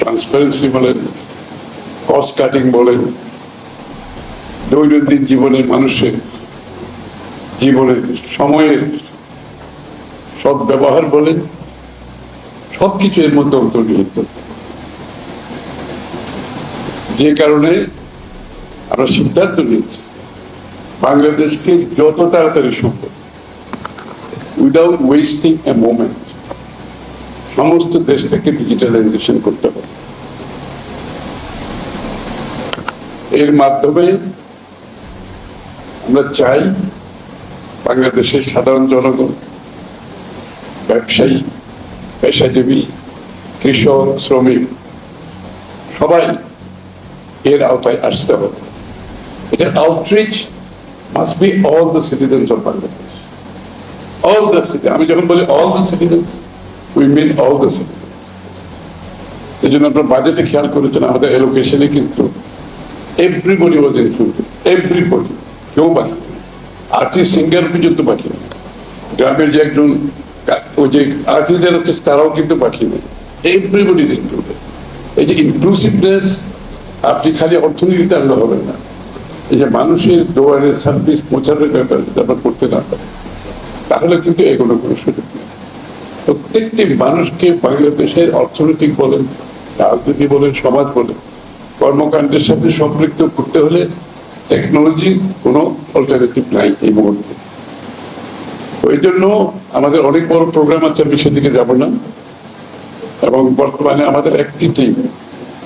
Transparency বলেন, cost cutting বলেন, দৈনন্দিন জীবনে মানুষের জীবনের সময়ের সৎ ব্যবহার বলেন, সবকিছু এর মধ্যে অন্তর্নিহিত। যে কারণে আমরা সিদ্ধান্ত নিয়েছি বাংলাদেশকে যত তাড়াতাড়ি সম্ভব উইদাউট ওয়েস্টিং এ মোমেন্ট সমস্ত দেশটাকে ডিজিটালাইজেশন করতে হবে। এর মাধ্যমে আমরা চাই বাংলাদেশের সাধারণ জনগণ, ব্যবসায়ী, পেশাজীবী, কৃষক, শ্রমিক সবাই এর আওতায় আসতে হবে। এটা outreach must be all the citizens of Bangladesh, all the citizen. আমি যখন বলি all the citizens, we mean all the citizens. এই জন্য আপনার বাজেটে খেয়াল করেছেন আমাদের এলোকেশনে কিন্তু এভরিবডি ওয়াজ ইনক্লুডেড, এভরিবডি, কেউ বাকি নেই, আর্টিস্ট সিঙ্গার পর্যন্ত বাকি নেই, গ্রামের যে একজন ওই যে আর্টিস্ট যারা হচ্ছে তারাও কিন্তু বাকি নেই, এভরিবডি ইজ ইনক্লুডেড। এই যে ইনক্লুসিভনেস আপনি খালি অর্থনীতিতে আনলে হবে না, এই যে মানুষের দোয়ারে সার্ভিস পৌঁছানোর ব্যাপার যদি আমরা করতে না পারি তাহলে কিন্তু এগুলো কোনো সুযোগ নেই। প্রত্যেকটি মানুষকে বাংলাদেশের অর্থনৈতিক বলেন, রাজনীতি বলেন, সমাজ বলেন, কর্মকাণ্ডের সাথে সম্পৃক্ত করতে হলে টেকনোলজির কোনো অল্টারনেটিভ নাই এই মুহূর্তে। ওই জন্য আমাদের অনেক বড় প্রোগ্রাম আছে, আমি সেদিকে যাব না। এবং বর্তমানে আমাদের একটি টিম,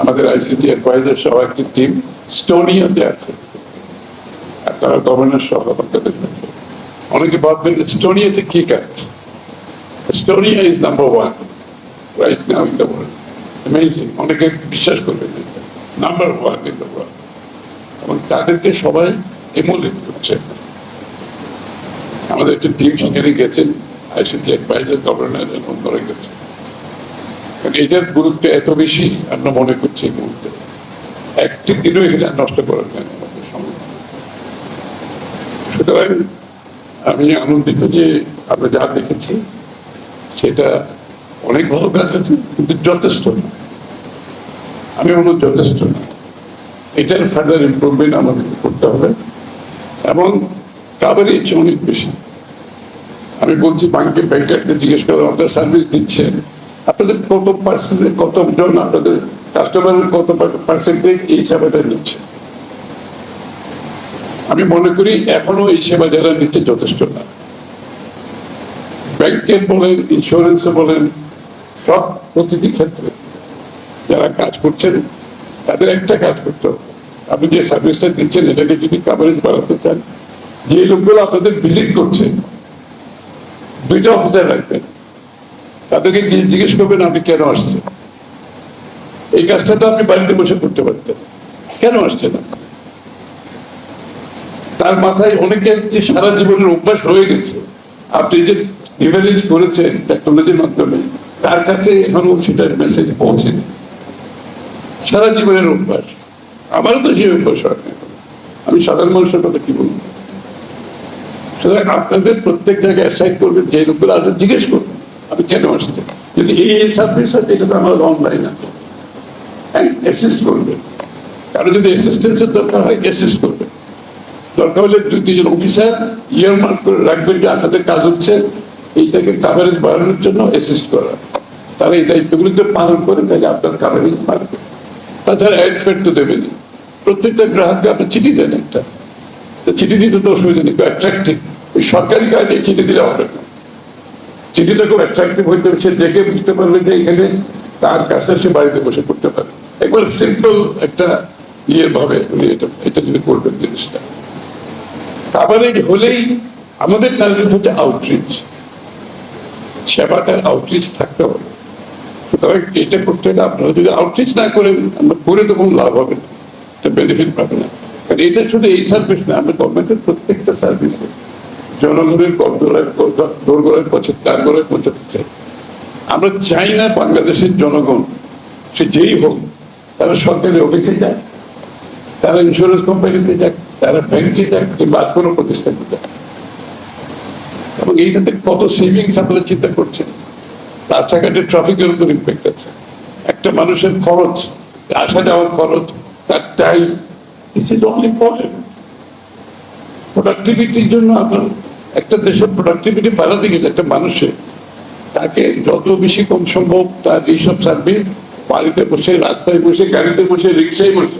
আমাদের আইসিটি অ্যাডভাইজার সহ একটি টিম এস্টোনিয়াতে আছে। তারা গভর্নর সহ আপনাদের অনেকে ভাববেন এস্টোনিয়াতে কি কাজ। Estonia is number one right now in the world. Amazing, অনেকে বিশ্বাস করবেন number one in the world. এবং তাদেরকে সবাই এমুলেট করছে। আমাদের একটা টিম সেখানে গেছেন, আইসিটি অ্যাডভাইজার, গভর্নর এবং অন্যরা গেছেন। এটার গুরুত্ব এত বেশি আমরা মনে করছি এই মুহূর্তে একটি দিনও এখানে নষ্ট করার জন্য আমাদের সময়। সুতরাং আমি আনন্দিত যে আমরা যা দেখেছি সেটা অনেক ভালো কাজ হয়েছে, কিন্তু যথেষ্ট না। আমি বলবো যথেষ্ট না, এটার ফার্দার ইমপ্রুভমেন্ট আমাদেরকে করতে হবে এবং কাভারেজ অনেক বেশি। আমি বলছি ব্যাংকারদের জিজ্ঞেস করে আপনারা সার্ভিস দিচ্ছেন, আপনাদের কত পার্সেন্টেজ, কতজন আপনাদের কাস্টমারের কত পার্সেন্টেজ এই সেবাটা নিচ্ছে। আমি মনে করি এখনো এই সেবা যারা নিচ্ছে যথেষ্ট না। ব্যাংকের বলেন, ইন্স্যুরেন্সে বলেন, সব প্রতিটি ক্ষেত্রে যারা কাজ করছেন তাদের একটা কাজ করতে হবে, আপনি যে সার্ভিসটা দিচ্ছেন এটাকে যদি কাভারেজ বাড়াতে চান, যে লোকগুলো আপনাদের ভিজিট করছে দুইটা অফিসার রাখবেন, তাদেরকে জিজ্ঞেস করবেন আপনি কেন আসছেন। এই কাজটা তো আপনি বাড়িতে বসে করতে পারতেন, কেন আসছেন না? তার মাথায় অনেকের যে সারা জীবনের অভ্যাস হয়ে গেছে, আপনি যে লিভারেজ করেছেন টেকনোলজির মাধ্যমে, তার কাছে এখনো সেটার মেসেজ পৌঁছেনি। সারা জীবনের অভ্যাস, আমারও তো সেই অভ্যাস হয়, আমি সাধারণ মানুষের কথা কি বলবো। সুতরাং আপনাদের প্রত্যেক জায়গায় অ্যাসাইড করবেন, যে লোকগুলো আসলে জিজ্ঞেস করবেন আপনি কেন আসছেন, যদি এই সার্ভিস হয় এটা তো আমার অনলাইন আছে, অ্যাসিস্ট করবেন। কারো যদি অ্যাসিস্ট্যান্সের দরকার হয় অ্যাসিস্ট করবেন। দরকার হলে 2-3 জন অফিসার ইয়ারমার্ক করে রাখবেন যে আপনাদের কাজ হচ্ছে এইটাকে কাভারেজ বাড়ানোর জন্য অ্যাসিস্ট করা। তারা এই দায়িত্বগুলি তো পালন করেন, তাহলে আপনার কাভারেজ বাড়বে। তাছাড়া অ্যাড ফেড তো দেবেনি, প্রত্যেকটা গ্রাহককে আপনি চিঠি দেন একটা, চিঠি দিতে তো অসুবিধা নেই, অ্যাট্রাক্টিভ। ওই সরকারি কাজে চিঠি দিলে হবে না, চিঠিটা খুব অ্যাট্রাক্টিভ হইতে হবে, সে দেখে বুঝতে পারবে যে এখানে তার কাজটা সে বাড়িতে বসে করতে পারে। একবার সিম্পল একটা ভাবে উনি এটা যদি করবেন জিনিসটা। কাভারেজ হলেই আমাদের টার্গেট হচ্ছে আউটরিচ, সেবাটার আউটরিচ থাকতে হবে। সুতরাং এটা করতে হলে আপনারা যদি আউটরিচ না করেন, আমরা করে তো কোনো লাভ হবে না, এটা বেনিফিট পাবে না। কারণ এটা শুধু এই সার্ভিস না, আমরা গভর্নমেন্টের প্রত্যেকটা সার্ভিসে জনগণের দোরগোড়ায় পৌঁছাতে চাই। আমরা চাই না বাংলাদেশের জনগণ সে যেই হোক তারা সরকারি অফিসে যায়, তারা ইন্স্যুরেন্স কোম্পানিতে যাক, তারা ব্যাংকে যাক কিংবা কোনো প্রতিষ্ঠানে যাক। এবং এইটাতে কত সেভিংস আপনারা চিন্তা করছেন। রাস্তাঘাটে ট্রাফিকের উপর ইম্প্যাক্ট আছে, একটা মানুষের খরচ, আসা যাওয়ার খরচ, তার time, this is all important. প্রোডাক্টিভিটির জন্য আপনার একটা দেশের প্রোডাক্টিভিটি বাড়াতে গেলে একটা মানুষের তাকে যত বেশি কম সম্ভব তার এইসব সার্ভিস বাড়িতে বসে, রাস্তায় বসে, গাড়িতে বসে, রিক্সায় বসে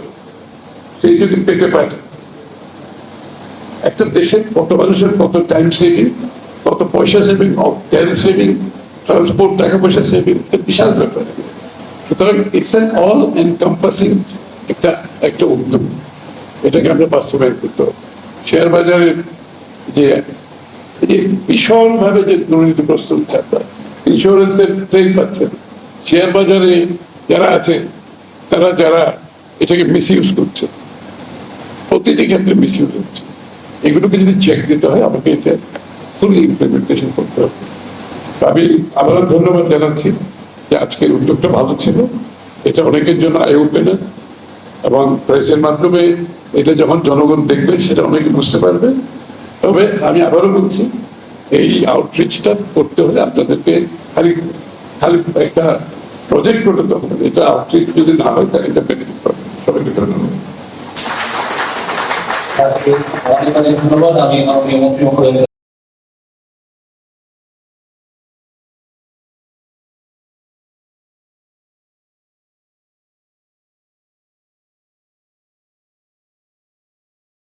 সেই যদি পেতে পারে, একটা দেশের কত মানুষের কত টাইম সেভিং, কত পয়সা সেভিং, তেল সেভিং, ট্রান্সপোর্ট, টাকা পয়সা সেভিং, একটা বিশাল ব্যাপার। সুতরাং ইটস অ্যান অল এনকম্পাসিং একটা একটা উদ্যোগ, এটাকে আমরা বাস্তবায়ন করতে হবে। শেয়ার বাজারের যে ভীষণভাবে যে দুর্নীতিগ্রস্ত হচ্ছে, আপনার ইন্স্যুরেন্সের ট্রেন পাচ্ছেন, শেয়ার বাজারে যারা আছে তারা যারা এটাকে মিস ইউজ করছে, প্রতিটি ক্ষেত্রে মিস ইউজ হচ্ছে, এগুলোকে যদি চেক দিতে হয় আমাকে এটা ফুলি ইমপ্লিমেন্টেশন করতে হবে। আমি আবারও ধন্যবাদ জানাচ্ছি যে আজকের উদ্যোগটা ভালো ছিল, এটা অনেকের জন্য আই ওপেনার, এবং প্রেসের মাধ্যমে এটা যখন জনগণ দেখবে সেটা অনেকে বুঝতে পারবে। তবে আমি আবারও বলছি, এই আউটরিচটা করতে হলে আপনাদেরকে খালি খালি একটা প্রজেক্ট করতে হবে, এটা আউটরিচ যদি না হয় তাহলে এটা বেনিফিট পাবে। সবাইকে ধন্যবাদ। অনেক অনেক ধন্যবাদ। আমি মাননীয় মন্ত্রী মহোদয়